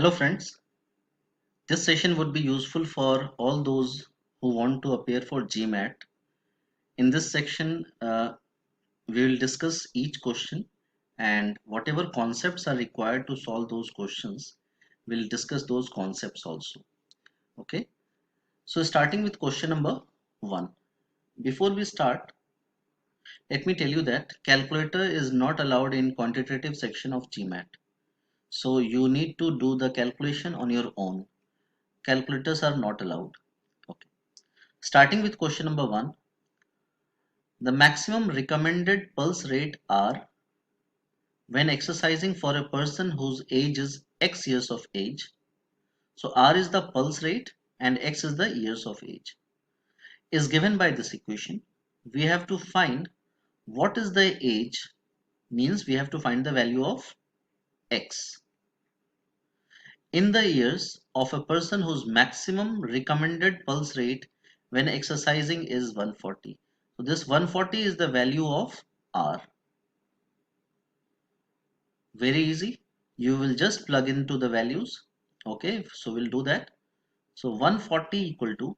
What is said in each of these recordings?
Hello friends, this session would be useful for all those who want to appear for GMAT. In this section, we will discuss each question and whatever concepts are required to solve those questions, we'll discuss those concepts also. Okay, so starting with question number 1. Before we start, let me tell you that calculator is not allowed in quantitative section of GMAT. So you need to do the calculation on your own. Calculators are not allowed. Okay. Starting with question number 1, the maximum recommended pulse rate R when exercising for a person whose age is X years of age. So R is the pulse rate and X is the years of age. Is given by this equation. We have to find what is the age, means we have to find the value of X in the years of a person whose maximum recommended pulse rate when exercising is 140. So this 140 is the value of R. Very easy. You will just plug into the values. Okay, so we'll do that. So 140 equal to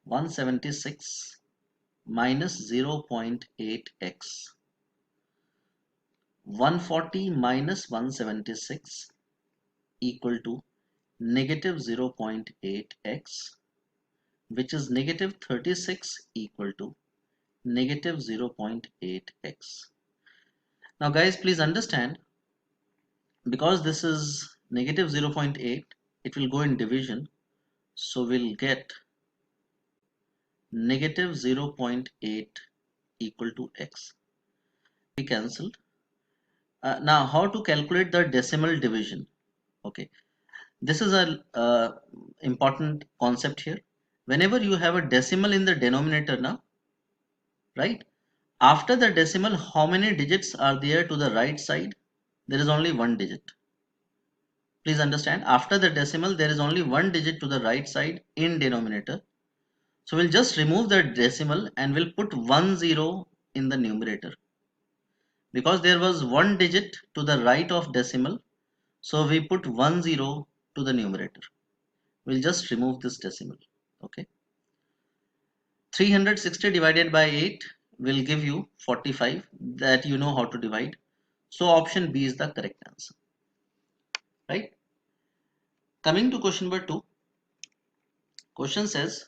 176 minus 0.8x. 140 minus 176 equal to negative 0.8x, which is negative 36 equal to negative 0.8x. Now guys, please understand, because this is negative 0.8, it will go in division. So we'll get negative 0.8 equal to x. We cancelled. Now how to calculate the decimal division? Okay, this is a important concept here. Whenever you have a decimal in the denominator now, right? After the decimal, how many digits are there to the right side? There is only one digit. Please understand, after the decimal, there is only one digit to the right side in denominator. So we'll just remove the decimal and we'll put 10 in the numerator. Because there was one digit to the right of decimal, so we put 10 to the numerator. We'll just remove this decimal. Okay. 360 divided by 8 will give you 45. That you know how to divide. So option B is the correct answer. Right. Coming to question number 2. Question says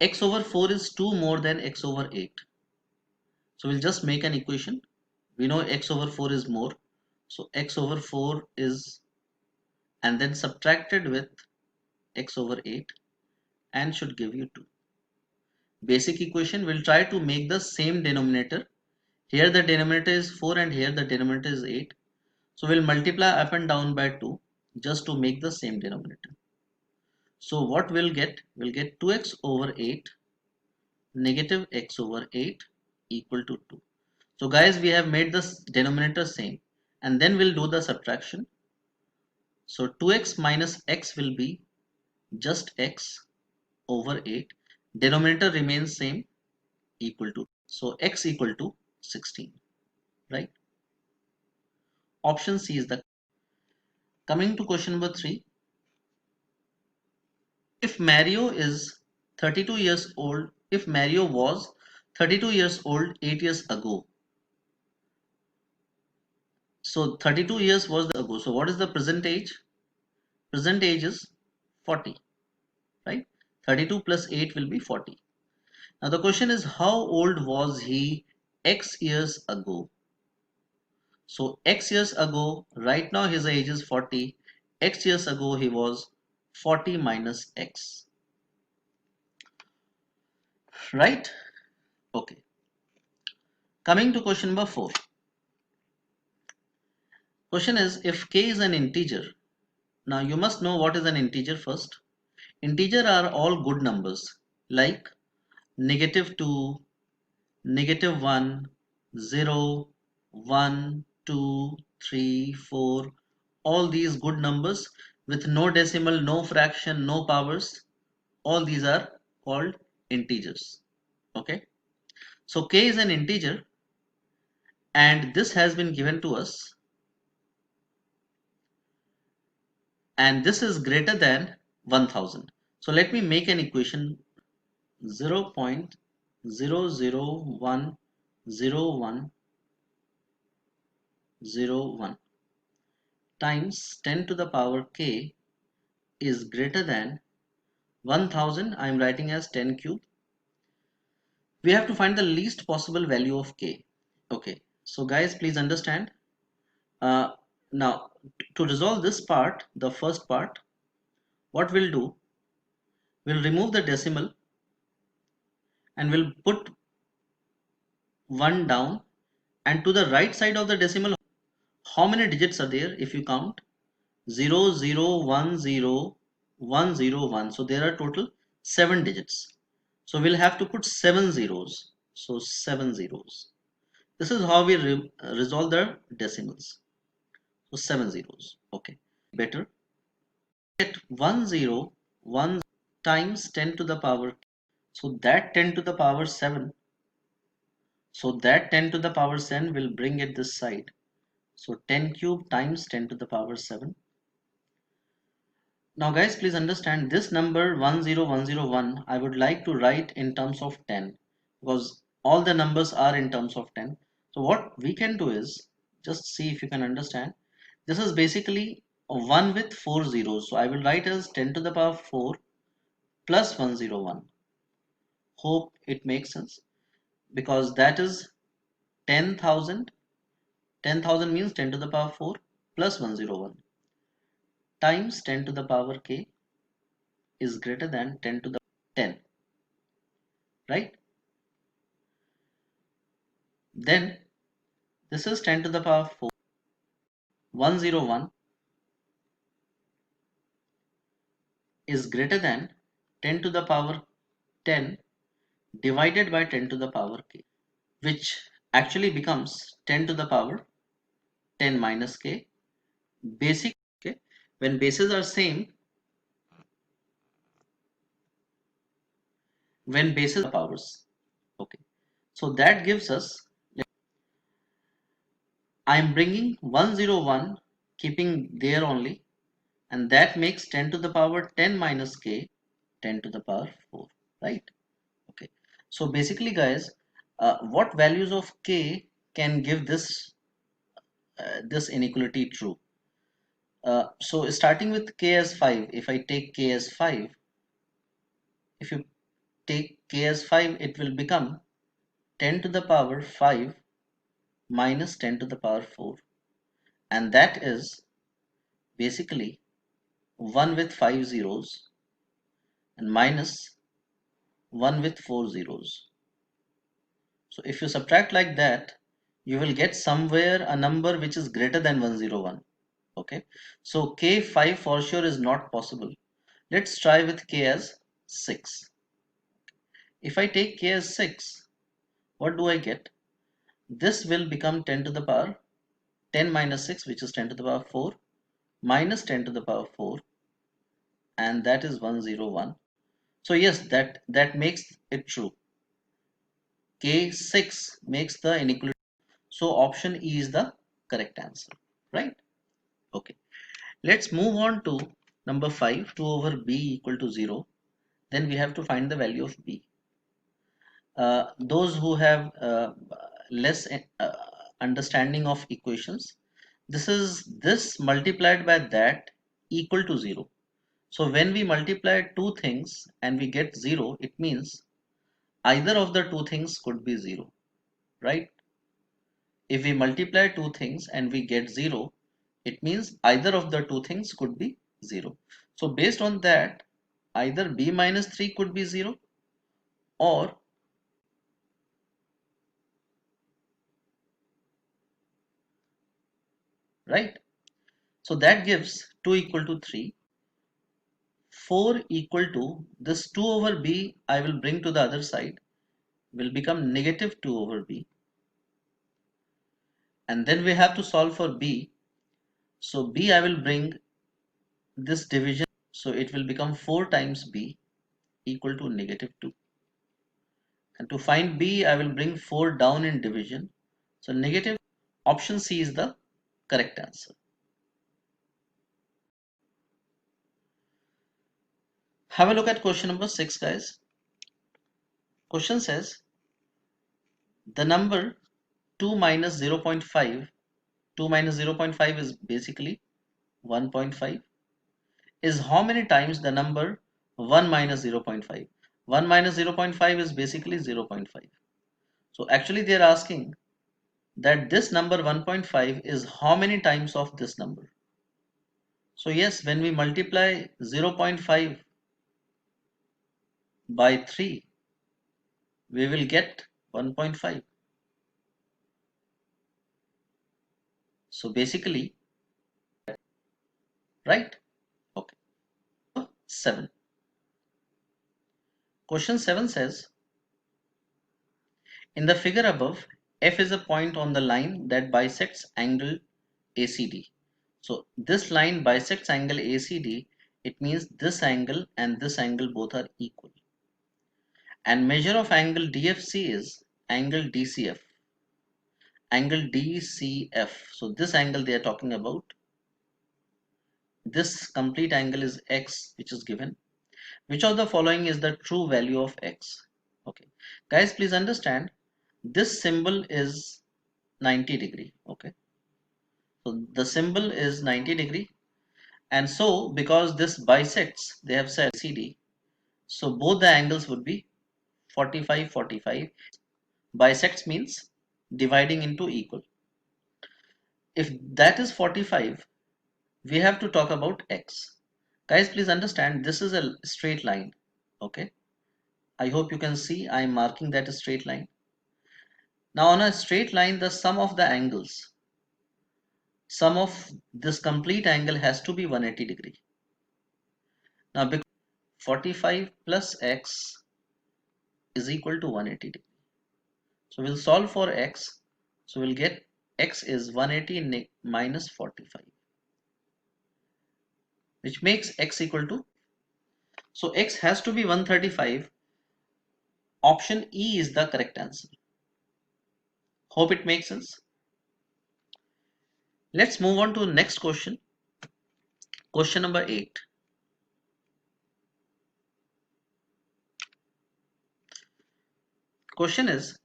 x over 4 is 2 more than x over 8. So we'll just make an equation. We know x over 4 is more. So x over 4 is, and then subtracted with x over 8 and should give you 2. Basic equation, will try to make the same denominator. Here the denominator is 4 and here the denominator is 8. So we'll multiply up and down by 2 just to make the same denominator. So what we'll get 2x over 8 negative x over 8 equal to 2. So guys, we have made the denominator same, and then we'll do the subtraction. So 2x minus x will be just x over 8. Denominator remains same, equal to, so x equal to 16, right? Option C is the. Coming to question number 3. If Mario is 32 years old, if Mario was 32 years old 8 years ago, so 32 years was the ago, so what is the present age? Present age is 40, right? 32 plus 8 will be 40. Now the question is, how old was he x years ago? So x years ago, right now his age is 40. X years ago he was 40 minus x. Right? Okay. Coming to question number 4. Question is, if k is an integer. Now you must know what is an integer first. Integer are all good numbers like negative 2, negative 1, 0, 1, 2, 3, 4. All these good numbers with no decimal, no fraction, no powers. All these are called integers. Okay. So k is an integer and this has been given to us and this is greater than 1000. So let me make an equation. 0.00100101 times 10 to the power k is greater than 1000. I am writing as 10 cube. We have to find the least possible value of k. Okay, so guys, please understand. Now to resolve this part, the first part, what we'll do, we'll remove the decimal and we'll put 1 down, and to the right side of the decimal, how many digits are there? If you count 0 0 1 0 1 0 1, so there are total 7 digits. So we'll have to put 7 zeros. So 7 zeros. This is how we resolve the decimals. So 7 zeros. Okay, better get 1 0 1 times 10 to the power. So that 10 to the power 7. So that 10 to the power 7 will bring it this side. So 10 cube times 10 to the power 7. Now guys, please understand this number 10101 I would like to write in terms of 10, because all the numbers are in terms of 10. So what we can do is, just see if you can understand. This is basically a 1 with 4 zeros. So I will write as 10 to the power 4 plus 101. Hope it makes sense, because that is 10,000. 10,000 means 10 to the power 4 plus 101 times 10 to the power k is greater than 10 to the 10, right? Then this is 10 to the power 4. 101 is greater than 10 to the power 10 divided by 10 to the power k, which actually becomes 10 to the power 10 minus k. Basic, okay, when bases are same, when bases are powers, okay, so that gives us, I am bringing 101, keeping there only, and that makes 10 to the power 10 minus k 10 to the power 4, right? Okay, so basically guys, what values of k can give this inequality true? So starting with k as 5, if I take k as 5, if you take k as 5, it will become 10 to the power 5 minus 10 to the power 4, and that is basically 1 with 5 zeros and minus 1 with 4 zeros. So if you subtract like that, you will get somewhere a number which is greater than 101. Okay, so k5 for sure is not possible. Let's try with k as 6. If I take k as 6, what do I get? This will become 10 to the power 10 minus 6, which is 10 to the power 4, minus 10 to the power 4, and that is 101. So yes, that makes it true. K6 makes the inequality. So option E is the correct answer, right? Okay, let's move on to number 5, 2 over b equal to 0. Then we have to find the value of b. Those who have less understanding of equations, this is this multiplied by that equal to 0. So when we multiply two things and we get 0, it means either of the two things could be 0, right? If we multiply two things and we get 0, it means either of the two things could be 0. So based on that, either b minus 3 could be 0, or right? So that gives 2 equal to 3, 4 equal to this 2 over b I will bring to the other side, will become negative 2 over b, and then we have to solve for b. So b I will bring this division, so it will become 4 times b equal to negative 2, and to find b I will bring 4 down in division, so negative. Option C is the correct answer. Have a look at question number 6, guys. Question says the number 2 minus 0.5, 2 minus 0.5 is basically 1.5, is how many times the number 1 minus 0.5. 1 minus 0.5 is basically 0.5. So actually they are asking that this number 1.5 is how many times of this number. So yes, when we multiply 0.5 by 3, we will get 1.5. So basically, right? Okay. 7. Question 7 says, in the figure above, F is a point on the line that bisects angle ACD. So this line bisects angle ACD. It means this angle and this angle both are equal. And measure of angle DFC is angle DCF. Angle DCF. So this angle they are talking about. This complete angle is X, which is given. Which of the following is the true value of X? Okay. Guys, please understand this symbol is 90 degree. Okay. So the symbol is 90 degree. And so because this bisects, they have said CD. So both the angles would be 45, 45. Bisects means dividing into equal. If that is 45, we have to talk about X. Guys, please understand this is a straight line. Okay. I hope you can see I am marking that a straight line. Now on a straight line, the sum of the angles, sum of this complete angle has to be 180 degree. Now because 45 plus X is equal to 180 degree. So we'll solve for X. So we'll get X is 180 minus 45, which makes X equal to, so X has to be 135. Option E is the correct answer. Hope it makes sense. Let's move on to the next question. Question number 8. Question is,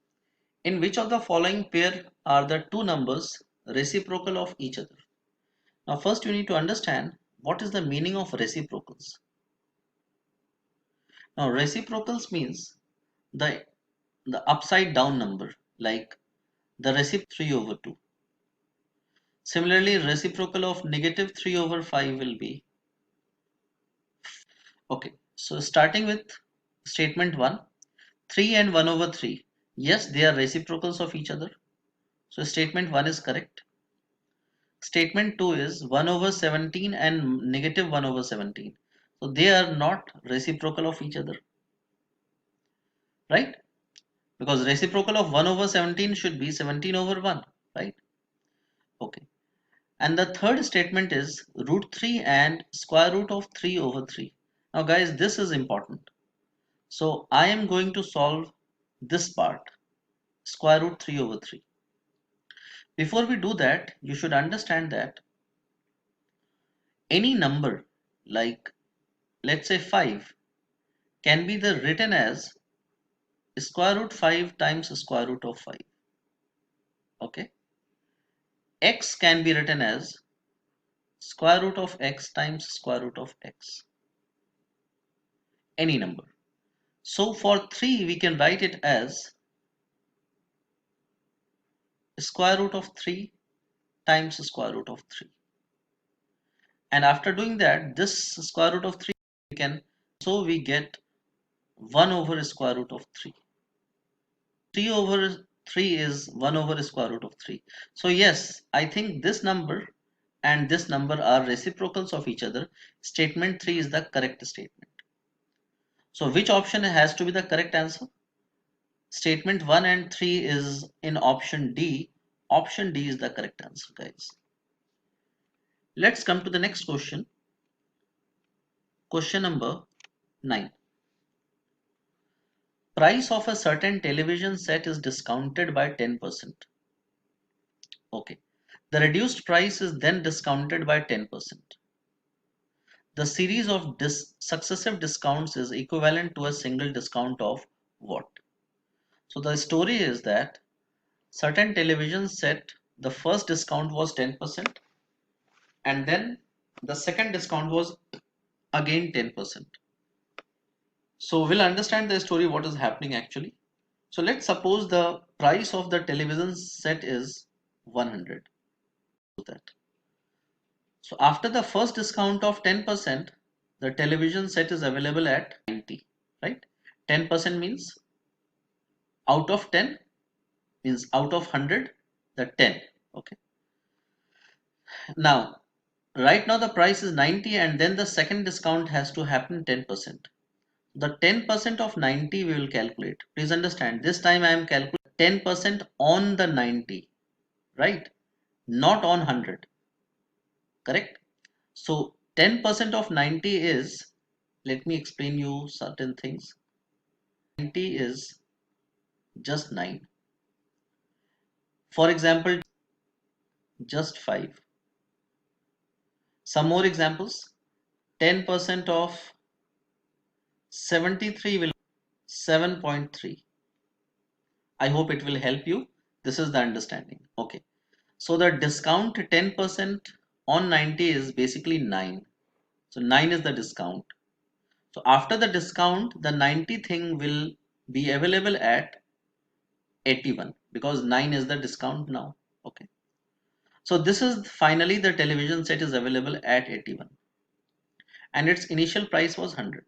in which of the following pair are the two numbers reciprocal of each other? Now first you need to understand what is the meaning of reciprocals. Now reciprocals means the upside down number, like the reciprocal 3 over 2. Similarly, reciprocal of negative 3 over 5 will be, okay, so starting with statement 1, 3 and 1 over 3. Yes, they are reciprocals of each other. So statement 1 is correct. Statement 2 is 1 over 17 and negative 1 over 17. So they are not reciprocal of each other, right? Because reciprocal of 1 over 17 should be 17 over 1, right? Okay. And the third statement is root 3 and square root of 3 over 3. Now guys, this is important. So I am going to solve this part, square root 3 over 3. Before we do that, you should understand that any number, like let's say 5, can be written as square root 5 times square root of 5. Okay. X can be written as square root of x times square root of x. Any number. So for 3 we can write it as square root of 3 times square root of 3. And after doing that, this square root of 3 we can, so we get 1 over square root of 3. 3 over 3 is 1 over square root of 3. So yes, I think this number and this number are reciprocals of each other. Statement 3 is the correct statement. So which option has to be the correct answer? Statement 1 and 3 is in option D. Option D is the correct answer, guys. Let's come to the next question. Question number 9. Price of a certain television set is discounted by 10%. Okay. The reduced price is then discounted by 10%. the series of successive discounts is equivalent to a single discount of what? So the story is that certain television set, the first discount was 10%, and then the second discount was again 10%. So we'll understand the story what is happening actually. So let's suppose the price of the television set is 100. That. So after the first discount of 10%, the television set is available at 90, right? 10% means out of 10 means out of 100, the 10. Okay. Now, right now the price is 90 and then the second discount has to happen 10%. The 10% of 90 we will calculate. Please understand, this time I am calculating 10% on the 90, right? Not on 100, correct? So 10% of 90 is, let me explain you certain things. 90 is just 9. For example, just 5. Some more examples. 10% of 73 will 7.3. I hope it will help you. This is the understanding. Okay. So the discount 10% on 90 is basically 9. So 9 is the discount. So after the discount, the 90 thing will be available at 81 because 9 is the discount now. Okay. So this is finally the television set is available at 81 and its initial price was 100.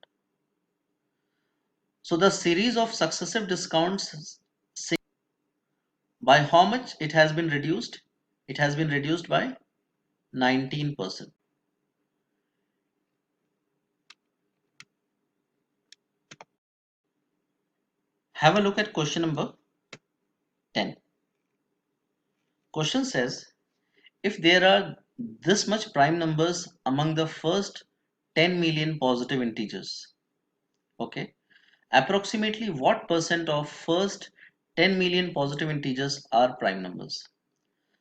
So the series of successive discounts, by how much it has been reduced? It has been reduced by 19%. Have a look at question number 10. Question says, if there are this much prime numbers among the first 10 million positive integers, okay, approximately what percent of first 10 million positive integers are prime numbers?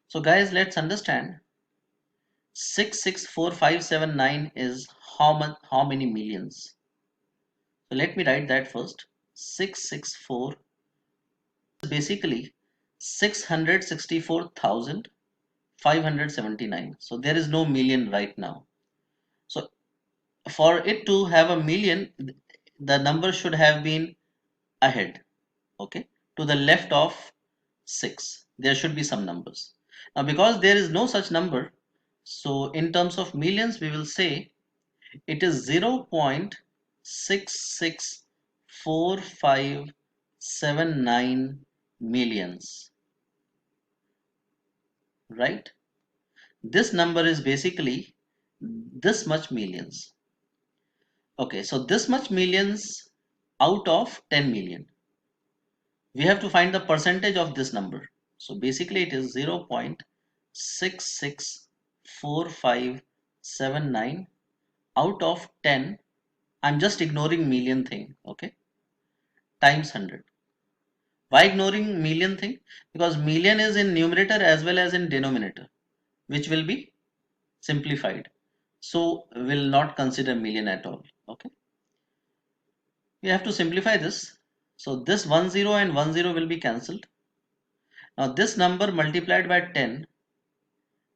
So guys, let's understand 664579 is how many millions? So let me write that first. 664 is basically 664,579. So there is no million right now. So for it to have a million, the number should have been ahead, okay, to the left of 6. There should be some numbers. Now because there is no such number, so in terms of millions we will say it is 0.664579 millions, right? This number is basically this much millions. Okay, so this much millions out of 10 million. We have to find the percentage of this number. So basically it is 0.664579 out of 10. I'm just ignoring million thing, okay, times 100. Why ignoring million thing? Because million is in numerator as well as in denominator, which will be simplified. So will not consider million at all. Okay. We have to simplify this. So this 10 and 10 will be cancelled. Now this number multiplied by 10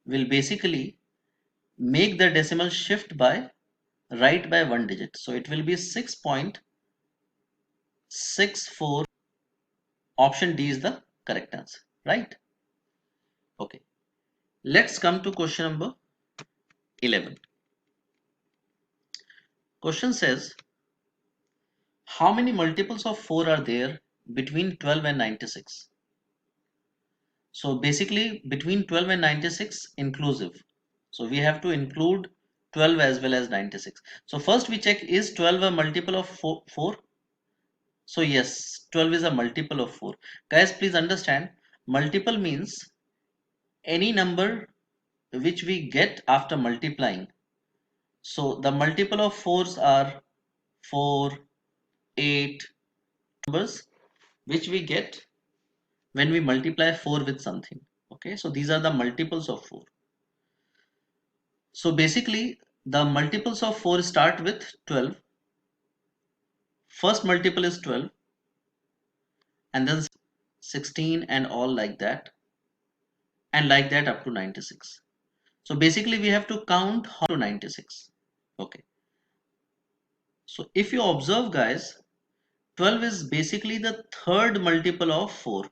will basically make the decimal shift by right by 1 digit. So it will be 6.64. Option D is the correct answer, right? Okay. Let's come to question number 11. Question says, how many multiples of 4 are there between 12 and 96? So basically between 12 and 96 inclusive. So we have to include 12 as well as 96. So first we check, is 12 a multiple of 4? So yes, 12 is a multiple of 4. Guys, please understand, multiple means any number which we get after multiplying. So the multiple of 4s are 4, 8, numbers which we get when we multiply 4 with something. Okay, so these are the multiples of 4. So basically The multiples of 4 start with 12. First multiple is 12 and then 16 and all like that, and like that up to 96. So basically we have to count how to 96. Okay. So if you observe guys, 12 is basically the third multiple of 4,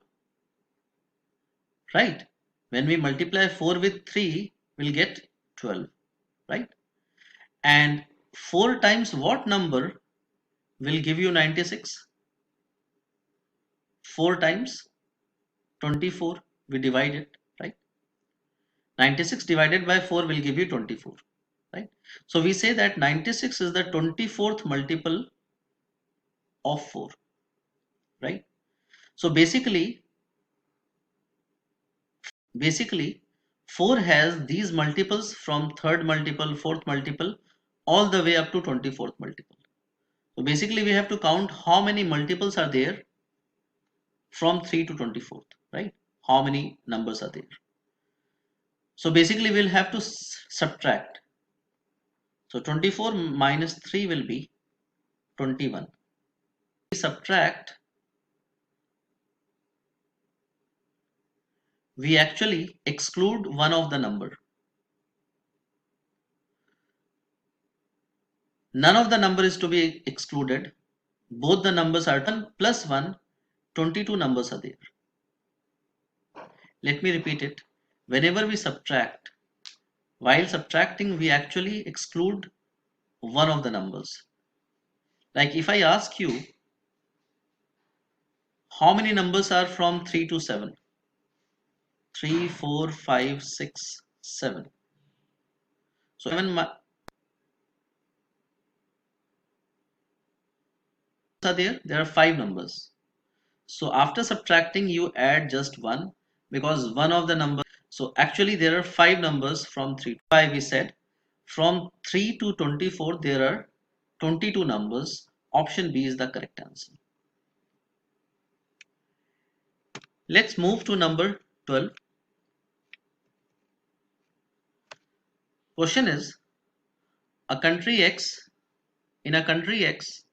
right? When we multiply 4 with 3, we'll get 12, right? And 4 times what number will give you 96? 4 times 24. We divide it, right? 96 divided by 4 will give you 24, right? So we say that 96 is the 24th multiple of 4, right? So basically 4 has these multiples from third multiple, fourth multiple, all the way up to 24th multiple. So basically we have to count how many multiples are there from 3 to 24th, right? How many numbers are there? So basically we'll have to subtract. So 24 minus 3 will be 21. We subtract, we actually exclude one of the number. None of the number is to be excluded. Both the numbers are 1 plus 1, 22 numbers are there. Let me repeat it. Whenever we subtract, while subtracting, we actually exclude one of the numbers. Like if I ask you, how many numbers are from 3 to 7? 3, 4, 5, 6, 7. So 7 are there. There are 5 numbers. So after subtracting, you add just 1 because one of the numbers. So actually there are 5 numbers from 3 to 5 we said. From 3 to 24 there are 22 numbers. Option B is the correct answer. Let's move to number 12. Question is, a country X, in a country X,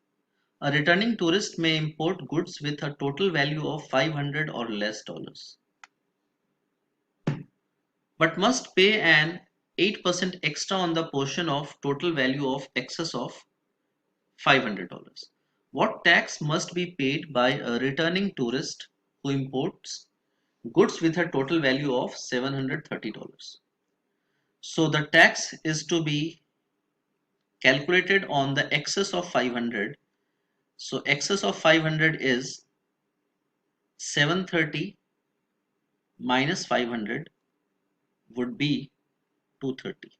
a returning tourist may import goods with a total value of 500 or less dollars, but must pay an 8% extra on the portion of total value of excess of $500. What tax must be paid by a returning tourist who imports goods with a total value of $730? So the tax is to be calculated on the excess of 500. So excess of 500 is 730 minus 500 would be 230.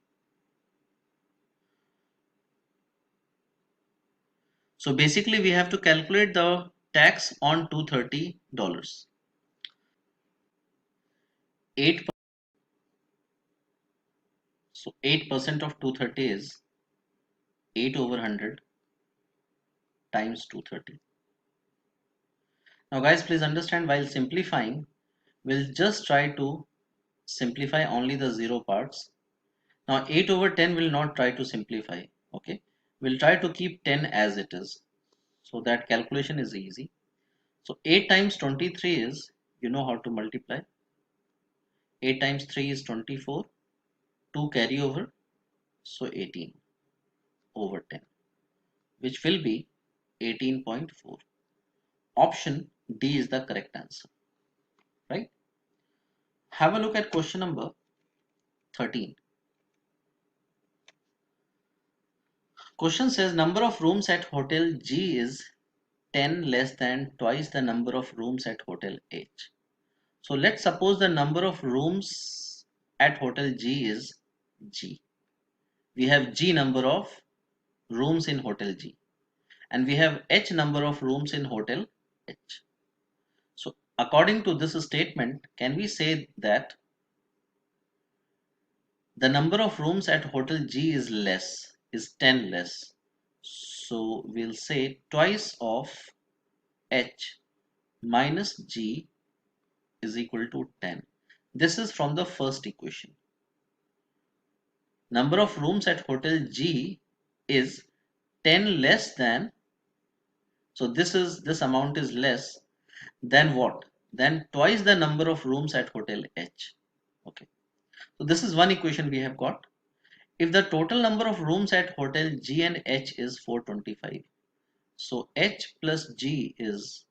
So basically we have to calculate the tax on $230. 8, so 8% of 230 is 8 over 100 times 230. Now guys, please understand, while simplifying, we'll just try to simplify only the zero parts. Now 8 over 10 will not try to simplify. Okay, we'll try to keep 10 as it is, so that calculation is easy. So 8 times 23 is, you know how to multiply. 8 times 3 is 24, 2 carry over, so 18 over 10, which will be 18.4. Option D is the correct answer, right? Have a look at question number 13. Question says number of rooms at hotel G is 10 less than twice the number of rooms at hotel H. So let's suppose the number of rooms at hotel G is G. We have G number of rooms in hotel G, and we have H number of rooms in hotel H. So according to this statement, can we say that the number of rooms at hotel G is 10 less? So we'll say twice of H minus G is equal to 10. This is from the first equation. number of rooms at hotel G is 10 less than, so this amount is less than what? Then twice the number of rooms at hotel H. Okay, so this is one equation we have got. If the total number of rooms at hotel G and H is 425, so H plus G is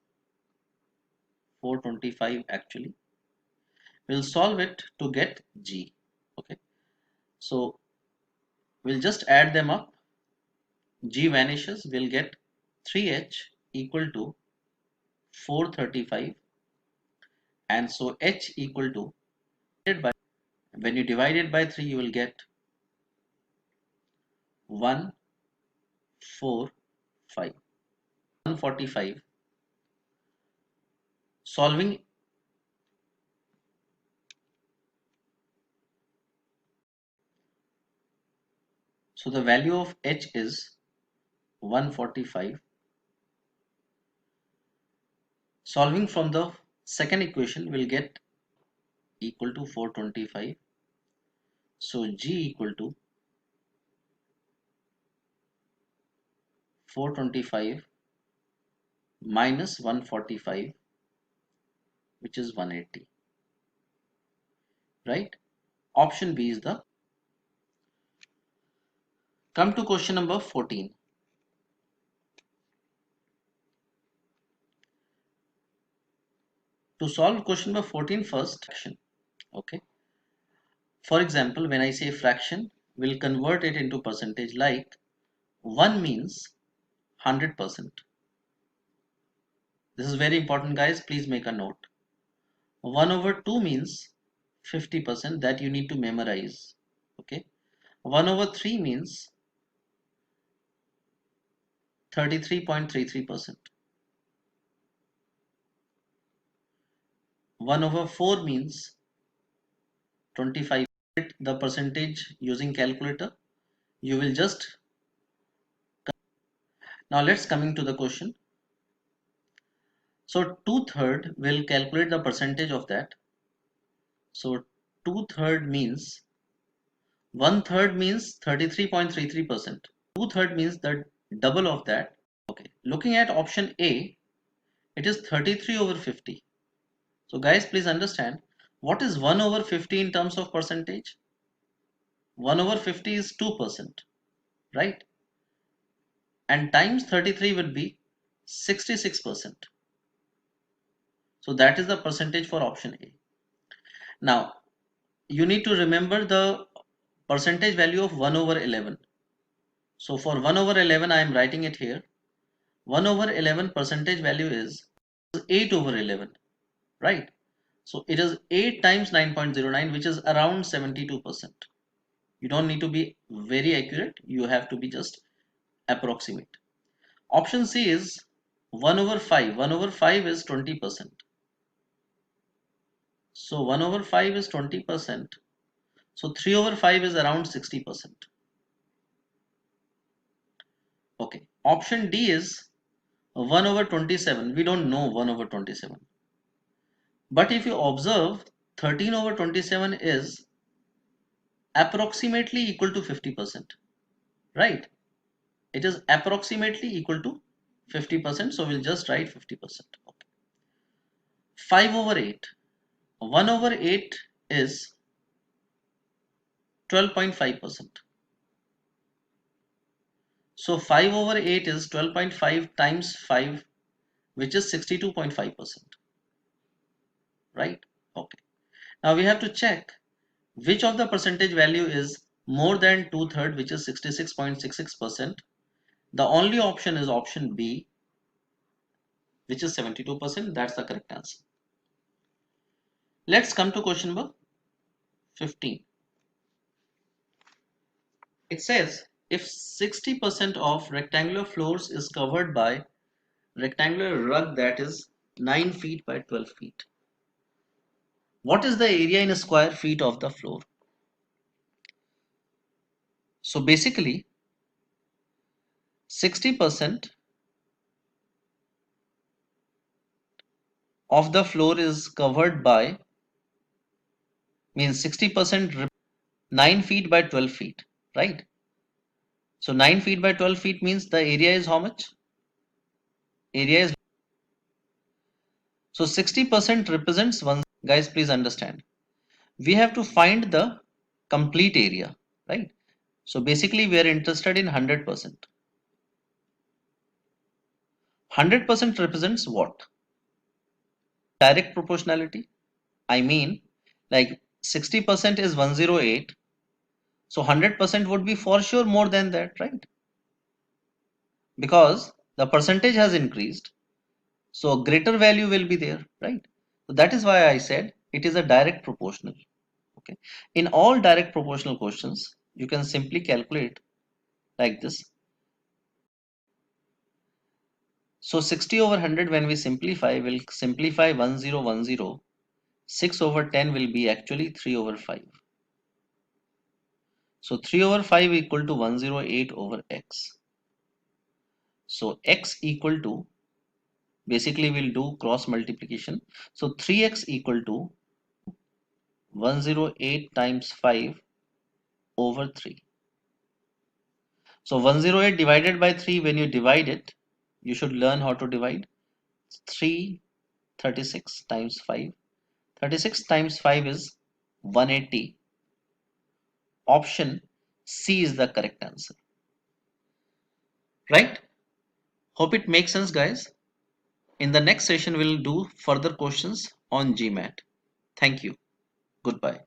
425 actually. We'll solve it to get G. Okay, so we'll just add them up. G vanishes, we'll get 3H equal to 435, and so H equal to, when you divide it by 3 you will get 145. 145. Solving, so the value of H is 145. Solving from the second equation will get equal to 425. So G equal to 425 minus 145, which is 180. Right? Option B is the. Come to question number 14. To solve question number 14 first, fraction. Okay. For example, when I say fraction, we'll convert it into percentage, like 1 means 100%. This is very important, guys. Please make a note. 1 over 2 means 50%, that you need to memorize. Okay. 1 over 3 means 33.33%. 1 over 4 means 25. The percentage using calculator. You will just. Now let's coming to the question. So 2/3 will calculate the percentage of that. So 2/3 means 1/3 means 33.33%. 2/3 means the double of that. Okay. Looking at option A, it is 33 over 50. So guys, please understand, what is 1 over 50 in terms of percentage? 1 over 50 is 2%, right? And times 33 would be 66%. So that is the percentage for option A. Now, you need to remember the percentage value of 1 over 11. So for 1 over 11, I am writing it here. 1 over 11 percentage value is 8 over 11, right? So it is 8 times 9.09, which is around 72%. You don't need to be very accurate. You have to be just approximate. Option C is 1 over 5. 1 over 5 is 20%. So 1 over 5 is 20%. So 3 over 5 is around 60%. Okay. Option D is 1 over 27. We don't know 1 over 27. But if you observe, 13 over 27 is approximately equal to 50%. Right? It is approximately equal to 50%. So we'll just write 50%. Okay. 5 over 8. 1 over 8 is 12.5%. So 5 over 8 is 12.5 times 5, which is 62.5%. Right? Okay. Now we have to check which of the percentage value is more than 2/3, which is 66.66%. The only option is option B, which is 72%. That's the correct answer. Let's come to question number 15. It says if 60% of rectangular floors is covered by rectangular rug that is 9 feet by 12 feet, what is the area in square feet of the floor? So basically 60% of the floor is covered by, means 60% 9 feet by 12 feet, right? So 9 feet by 12 feet means the area is how much? Area is, so 60% represents one. Guys, please understand. We have to find the complete area, right? So basically we are interested in 100%. 100% represents what? Direct proportionality. I mean, like 60% is 108. So 100% would be for sure more than that, right? Because the percentage has increased. So a greater value will be there, right? So that is why I said it is a direct proportional. Okay. In all direct proportional questions, you can simply calculate like this. So 60 over 100, when we simplify, will simplify 1010. 6 over 10 will be actually 3 over 5. So 3 over 5 equal to 108 over x. So x equal to, basically we'll do cross multiplication. So 3x equal to 108 times 5 over 3. So 108 divided by 3, when you divide it, you should learn how to divide. 336 times 5. 36 times 5 is 180. Option C is the correct answer. Right? Hope it makes sense, guys. In the next session, we'll do further questions on GMAT. Thank you. Goodbye.